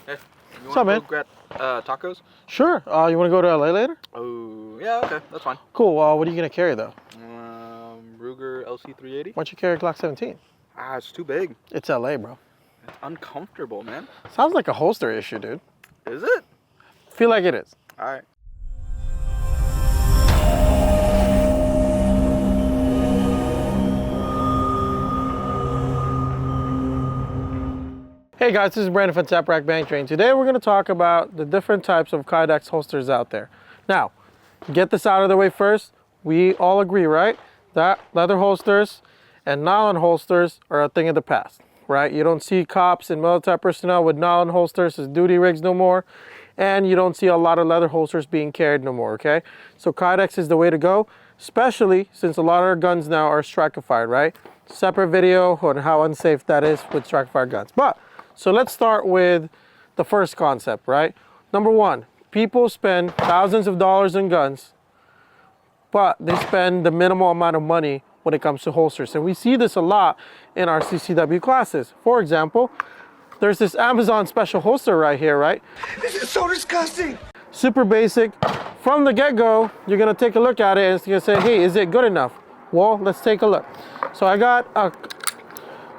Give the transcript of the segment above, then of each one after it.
Hey, you What's up, man? want to go get tacos? Sure. You want to go to LA later? Oh, yeah, okay, that's fine. Cool. What are you going to carry, though? Ruger LC380. Why don't you carry a Glock 17? Ah, it's too big. It's LA, bro. It's uncomfortable, man. Sounds like a holster issue, dude. Is it? Feel like it is. All right. Hey guys, this is Brendon from Tap Rack Bang Train. Today we're going to talk about the different types of Kydex holsters out there. Now, get this out of the way first. We all agree, right, that leather holsters and nylon holsters are a thing of the past, right? You don't see cops and military personnel with nylon holsters as duty rigs no more, and you don't see a lot of leather holsters being carried no more, okay? So Kydex is the way to go, especially since a lot of our guns now are striker-fired, right? Separate video on how unsafe that is with striker-fired guns. So let's start with the first concept, right? Number one, people spend thousands of dollars in guns, but they spend the minimal amount of money when it comes to holsters. And we see this a lot in our CCW classes. For example, there's this Amazon special holster right here, right? This is so disgusting. Super basic. From the get-go, you're gonna take a look at it and it's gonna say, hey, is it good enough? Well, let's take a look. So I got a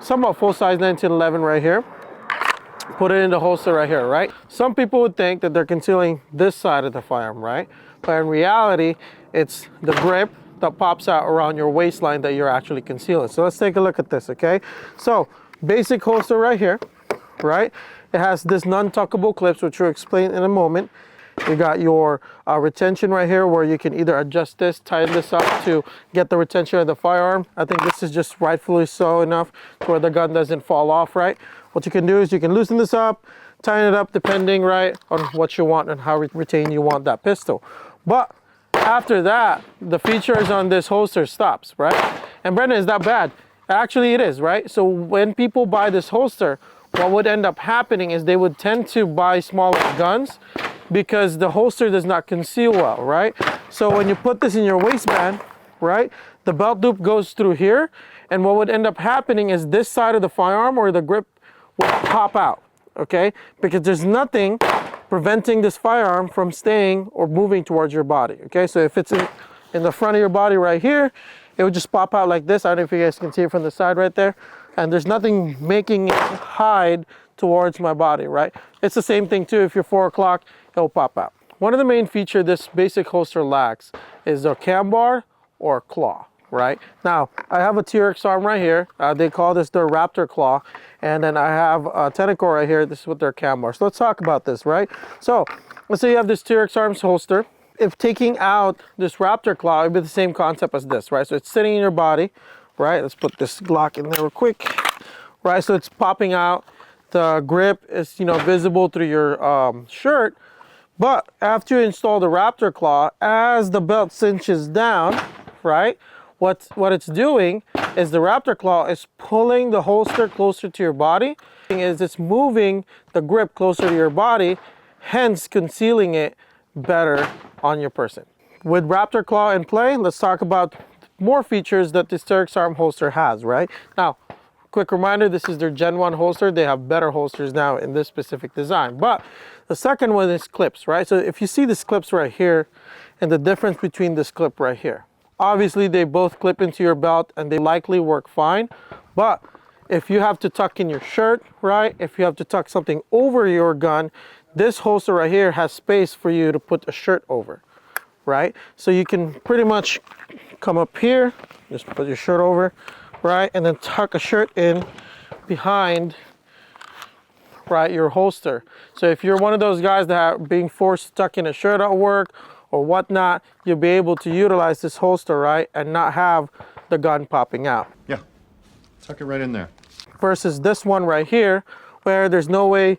somewhat full-size 1911 right here. Put it in the holster right here, right? Some people would think that they're concealing this side of the firearm, right? But in reality, it's the grip that pops out around your waistline that you're actually concealing. So let's take a look at this, okay? So basic holster right here, right? It has this non-tuckable clips, which we'll explain in a moment. You got your retention right here where you can either adjust this, tighten this up to get the retention of the firearm. I think this is just rightfully so enough to where the gun doesn't fall off, right? What you can do is you can loosen this up, tighten it up depending, right, on what you want and how retained you want that pistol. But after that, the features on this holster stops, right? And Brendon, is that bad? Actually, it is, right? So when people buy this holster, what would end up happening is they would tend to buy smaller guns because the holster does not conceal well, right? So when you put this in your waistband, right, the belt loop goes through here, and what would end up happening is this side of the firearm or the grip will pop out, okay? Because there's nothing preventing this firearm from staying or moving towards your body, okay? So if it's in the front of your body right here, it would just pop out like this. I don't know if you guys can see it from the side right there. And there's nothing making it hide towards my body, right? It's the same thing too. If you're 4 o'clock, it'll pop out. One of the main features this basic holster lacks is a cam bar or claw, right? Now, I have a T-Rex arm right here. They call this their Raptor claw. And then I have a tentacle right here. This is what their cam bar. So let's talk about this, right? So let's say you have this T-Rex arms holster. If taking out this Raptor claw, it would be the same concept as this, right? So it's sitting in your body, right? Let's put this Glock in there real quick, right? So it's popping out. The grip is, you know, visible through your shirt. But after you install the Raptor claw, as the belt cinches down, right? What it's doing is the Raptor claw is pulling the holster closer to your body. Is it's moving the grip closer to your body, hence concealing it better on your person. With Raptor claw in play, let's talk about more features that this T-Rex arm holster has, right? Now, quick reminder, this is their Gen 1 holster. They have better holsters now in this specific design. But the second one is clips, right? So if you see this clips right here and the difference between this clip right here, obviously they both clip into your belt and they likely work fine. But if you have to tuck in your shirt, right? If you have to tuck something over your gun, this holster right here has space for you to put a shirt over, right? So you can pretty much come up here, just put your shirt over, right? And then tuck a shirt in behind, right, your holster. So if you're one of those guys that are being forced to tuck in a shirt at work or whatnot, you'll be able to utilize this holster, right? And not have the gun popping out. Yeah, tuck it right in there. Versus this one right here, where there's no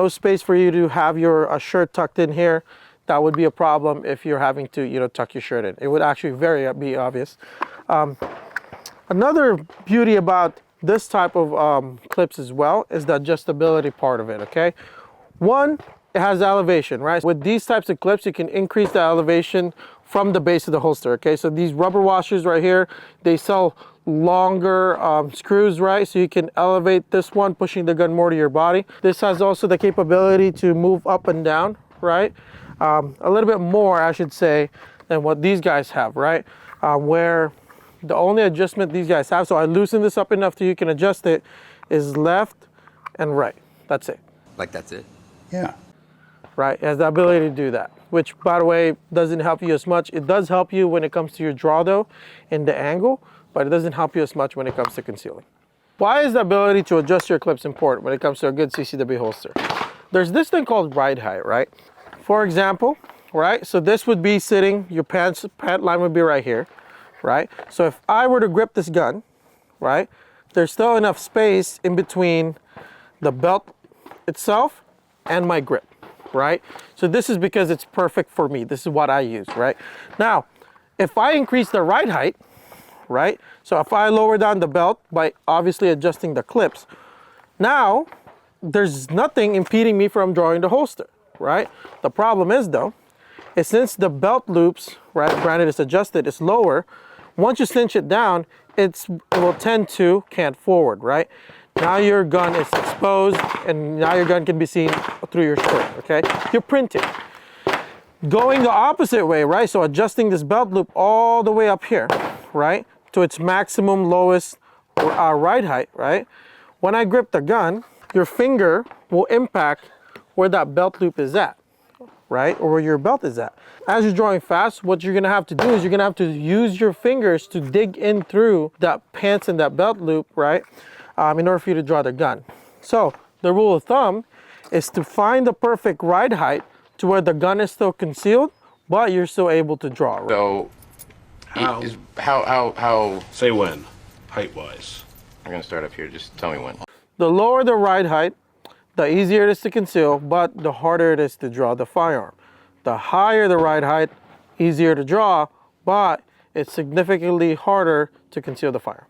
space for you to have your shirt tucked in here. That would be a problem if you're having to, you know, tuck your shirt in. It would actually be obvious. Another beauty about this type of clips as well is the adjustability part of it, okay? One, it has elevation, right? With these types of clips, you can increase the elevation from the base of the holster, okay? So these rubber washers right here, they sell longer screws, right? So you can elevate this one, pushing the gun more to your body. This has also the capability to move up and down, right? A little bit more, I should say, than what these guys have, right? Where the only adjustment these guys have, so I loosen this up enough that you can adjust it, is left and right. That's it. Like that's it? Yeah. Right? It has the ability to do that, which, by the way, doesn't help you as much. It does help you when it comes to your draw, though, in the angle, but it doesn't help you as much when it comes to concealing. Why is the ability to adjust your clips important when it comes to a good CCW holster? There's this thing called ride height, right? For example, right? So this would be sitting, your pant line would be right here, right? So if I were to grip this gun, right, there's still enough space in between the belt itself and my grip, right? So this is because it's perfect for me. This is what I use, right? Now, if I increase the ride height, right? So if I lower down the belt by obviously adjusting the clips, now there's nothing impeding me from drawing the holster, right? The problem is though, is since the belt loops, right, granted it's adjusted, it's lower, once you cinch it down, it will tend to cant forward, right? Now your gun is exposed and now your gun can be seen through your shirt, okay? You're printing. Going the opposite way, right? So adjusting this belt loop all the way up here, right? To its maximum lowest ride height, right? When I grip the gun, your finger will impact where that belt loop is at, right? Or where your belt is at. As you're drawing fast, what you're gonna have to do is you're gonna have to use your fingers to dig in through that pants and that belt loop, right? In order for you to draw the gun. So the rule of thumb is to find the perfect ride height to where the gun is still concealed, but you're still able to draw, right? So, how? Say when, height-wise. I'm gonna start up here. Just tell me when. The lower the ride height, the easier it is to conceal, but the harder it is to draw the firearm. The higher the ride height, easier to draw, but it's significantly harder to conceal the firearm.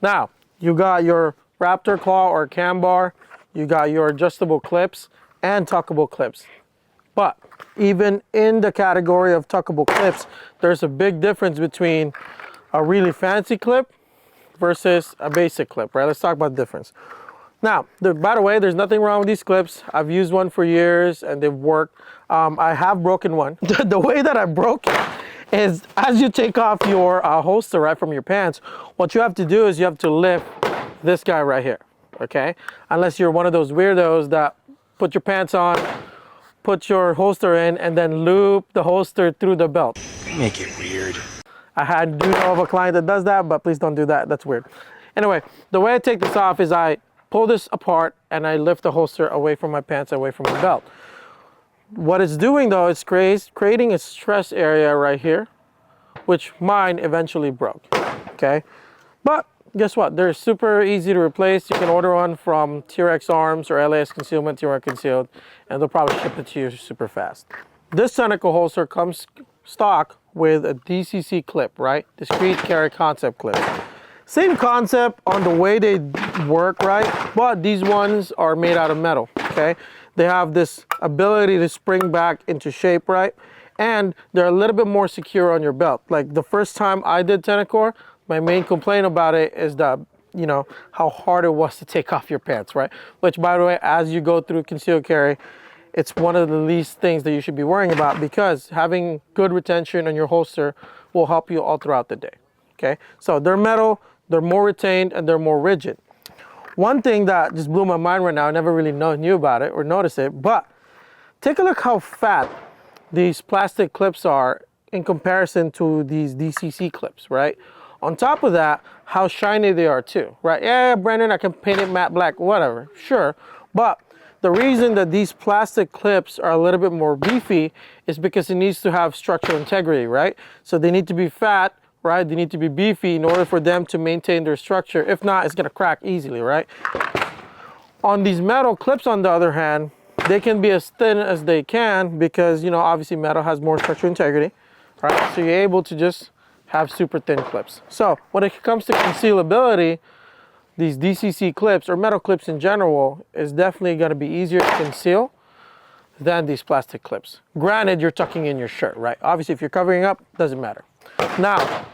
Now, you got your Raptor claw or cam bar, you got your adjustable clips and tuckable clips. But even in the category of tuckable clips, there's a big difference between a really fancy clip versus a basic clip, right? Let's talk about the difference. Now, by the way, there's nothing wrong with these clips. I've used one for years and they've worked. I have broken one. The way that I broke it is as you take off your holster, right, from your pants, what you have to do is you have to lift this guy right here, okay? Unless you're one of those weirdos that put your pants on, put your holster in, and then loop the holster through the belt. Make it weird. I do know of a client that does that, but please don't do that. That's weird. Anyway, the way I take this off is I pull this apart and I lift the holster away from my pants, away from my belt. What it's doing though is creating a stress area right here, which mine eventually broke, okay? But guess what? They're super easy to replace. You can order one from TRX Arms or LAS Concealment, TRX Concealed, and they'll probably ship it to you super fast. This Seneca holster comes stock with a DCC clip, right? Discrete carry concept clip. Same concept on the way they work, right? But these ones are made out of metal, okay? They have this ability to spring back into shape, right? And they're a little bit more secure on your belt. Like the first time I did Tenecore, my main complaint about it is that, you know, how hard it was to take off your pants, right? Which, by the way, as you go through concealed carry, it's one of the least things that you should be worrying about because having good retention on your holster will help you all throughout the day, okay? So they're metal, they're more retained, and they're more rigid. One thing that just blew my mind right now, I never really knew about it or noticed it, but take a look how fat these plastic clips are in comparison to these DCC clips, right? On top of that, how shiny they are too, right? Yeah, Brendon, I can paint it matte black, whatever, sure. But the reason that these plastic clips are a little bit more beefy is because it needs to have structural integrity, right? So they need to be fat, right? They need to be beefy in order for them to maintain their structure. If not, it's gonna crack easily, right? On these metal clips, on the other hand, they can be as thin as they can because, you know, obviously metal has more structural integrity, right? So you're able to just have super thin clips. So when it comes to concealability, these DCC clips or metal clips in general is definitely going to be easier to conceal than these plastic clips. Granted, you're tucking in your shirt, right? Obviously, if you're covering up, doesn't matter. Now,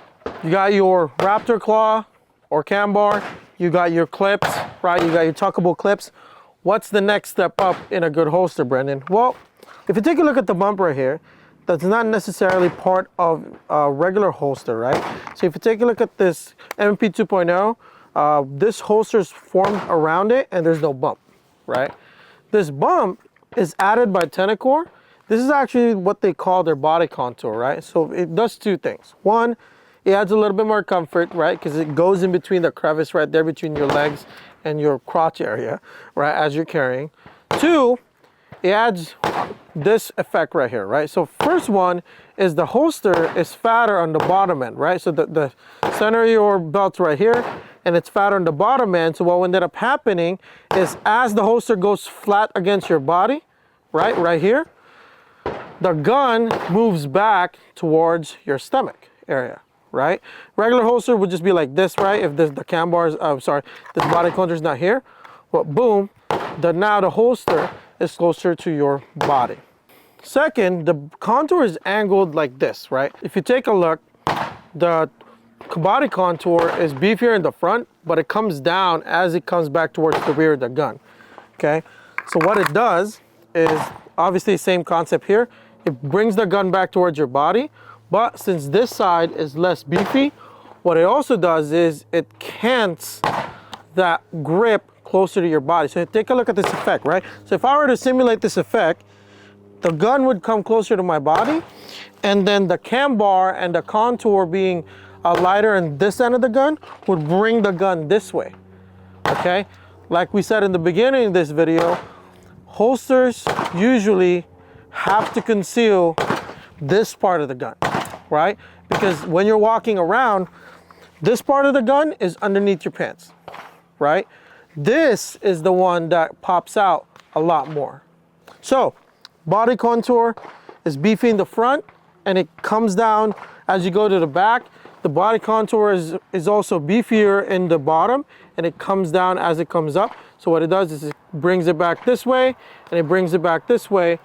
you got your Raptor claw, or cam bar, you got your clips, right? You got your tuckable clips. What's the next step up in a good holster, Brendon? Well, if you take a look at the bump right here, that's not necessarily part of a regular holster, right? So if you take a look at this M&P 2.0, this holster is formed around it and there's no bump, right? This bump is added by Tenacor. This is actually what they call their body contour, right? So it does two things. One, it adds a little bit more comfort, right? Because it goes in between the crevice right there between your legs and your crotch area, right, as you're carrying. Two, it adds this effect right here, right? So first one is the holster is fatter on the bottom end, right? So the center of your belt's right here, and it's fatter on the bottom end. So what will end up happening is as the holster goes flat against your body, right here, the gun moves back towards your stomach area, right? Regular holster would just be like this, right? If the cam bars, this body contour is not here, well, boom, now the holster is closer to your body. Second, the contour is angled like this, right? If you take a look, the body contour is beefier in the front, but it comes down as it comes back towards the rear of the gun, okay? So what it does is, obviously same concept here, it brings the gun back towards your body, but since this side is less beefy, what it also does is it cants that grip closer to your body. So take a look at this effect, right? So if I were to simulate this effect, the gun would come closer to my body, and then the cam bar and the contour being lighter in this end of the gun would bring the gun this way, okay? Like we said in the beginning of this video, holsters usually have to conceal this part of the gun, right? Because when you're walking around, this part of the gun is underneath your pants, right? This is the one that pops out a lot more. So, body contour is beefy in the front and it comes down as you go to the back. The body contour is also beefier in the bottom and it comes down as it comes up. So what it does is it brings it back this way and it brings it back this way,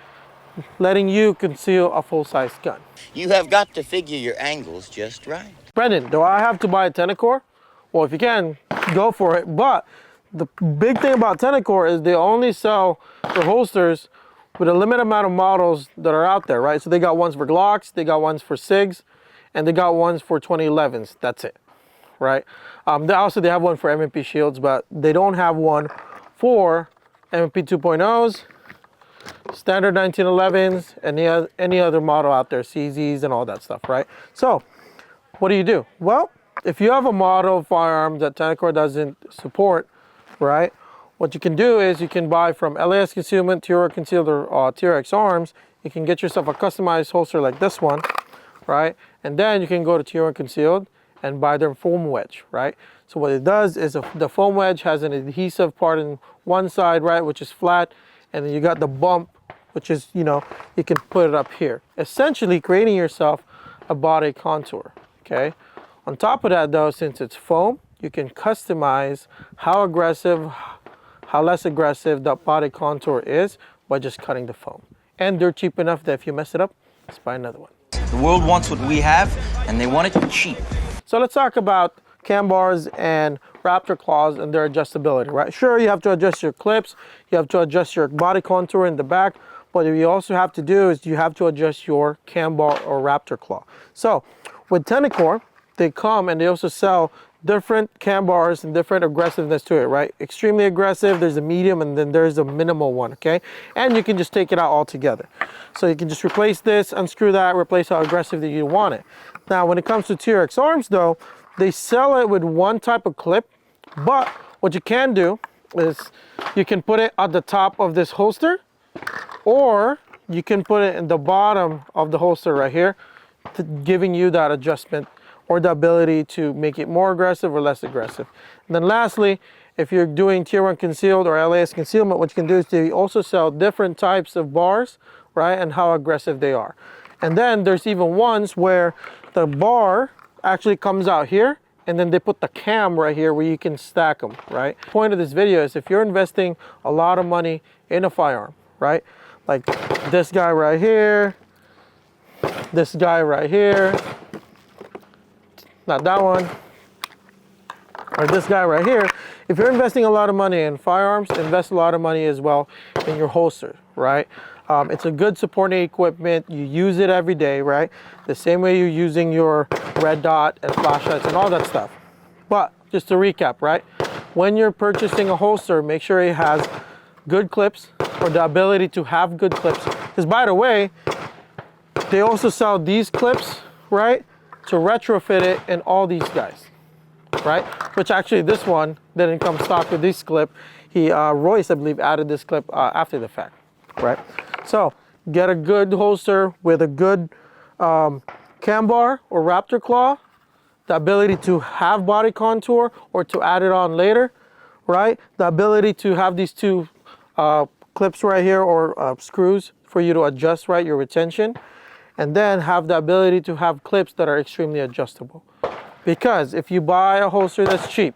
letting you conceal a full-size gun. You have got to figure your angles just right. Brendon, do I have to buy a Tenacor? Well, if you can, go for it. But the big thing about Tenacor is they only sell their holsters with a limited amount of models that are out there, right? So they got ones for Glocks, they got ones for SIGs, and they got ones for 2011s. That's it, right? They have one for M&P Shields, but they don't have one for M&P 2.0s, standard 1911s, and any other model out there, CZs and all that stuff, right? So what do? Well, if you have a model of firearms that Tenacor doesn't support, right, what you can do is you can buy from LAS Concealment, TRX Concealed, or TRX Arms. You can get yourself a customized holster like this one, right? And then you can go to TRX Concealed and buy their foam wedge, right? So what it does is the foam wedge has an adhesive part in one side, right, which is flat, and then you got the bump, which is, you can put it up here, essentially creating yourself a body contour, okay? On top of that though, since it's foam, you can customize how aggressive, how less aggressive that body contour is by just cutting the foam. And they're cheap enough that if you mess it up, just buy another one. The world wants what we have, and they want it cheap. So let's talk about cam bars and Raptor claws and their adjustability, right? Sure, you have to adjust your clips, you have to adjust your body contour in the back, but what you also have to do is you have to adjust your cam bar or Raptor claw. So with Tenacor, they come and they also sell different cam bars and different aggressiveness to it, right? Extremely aggressive, there's a medium, and then there's a minimal one, okay? And you can just take it out altogether. So you can just replace this, unscrew that, replace how aggressive that you want it. Now, when it comes to TRX Arms though, they sell it with one type of clip, but what you can do is you can put it at the top of this holster, or you can put it in the bottom of the holster right here, giving you that adjustment or the ability to make it more aggressive or less aggressive. And then lastly, if you're doing Tier 1 Concealed or LAS Concealment, what you can do is they also sell different types of bars, right, and how aggressive they are. And then there's even ones where the bar actually comes out here, and then they put the cam right here where you can stack them, right? The point of this video is if you're investing a lot of money in a firearm, right, like this guy right here, this guy right here, not that one, or this guy right here, if you're investing a lot of money in firearms, invest a lot of money as well in your holster, right? It's a good supporting equipment. You use it every day, right? The same way you're using your red dot and flashlights and all that stuff. But just to recap, right? When you're purchasing a holster, make sure it has good clips or the ability to have good clips. Because by the way, they also sell these clips, right? To retrofit it in all these guys, right? Which actually this one didn't come stock with this clip. Royce, I believe, added this clip after the fact, right? So get a good holster with a good cam bar or raptor claw, the ability to have body contour or to add it on later, right? The ability to have these two clips right here or screws for you to adjust, right, your retention, and then have the ability to have clips that are extremely adjustable. Because if you buy a holster that's cheap,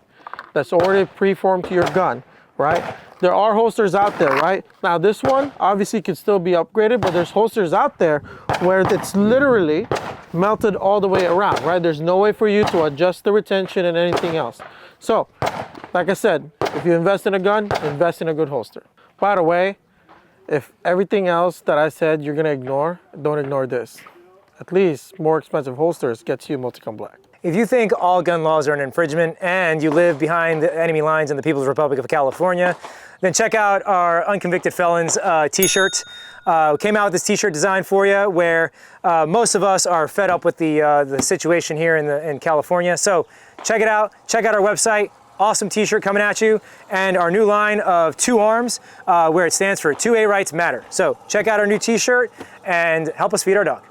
that's already preformed to your gun, right? There are holsters out there, right? Now this one obviously could still be upgraded, but there's holsters out there where it's literally melted all the way around, right? There's no way for you to adjust the retention and anything else. So, like I said, if you invest in a gun, invest in a good holster. By the way, if everything else that I said you're gonna ignore, don't ignore this. At least more expensive holsters gets you multicam black. If you think all gun laws are an infringement and you live behind the enemy lines in the People's Republic of California, then check out our Unconvicted Felons t-shirt. Came out with this t-shirt design for you where most of us are fed up with the situation here in California. So check it out. Check out our website. Awesome t-shirt coming at you. And our new line of 2 arms where it stands for 2A Rights Matter. So check out our new t-shirt and help us feed our dog.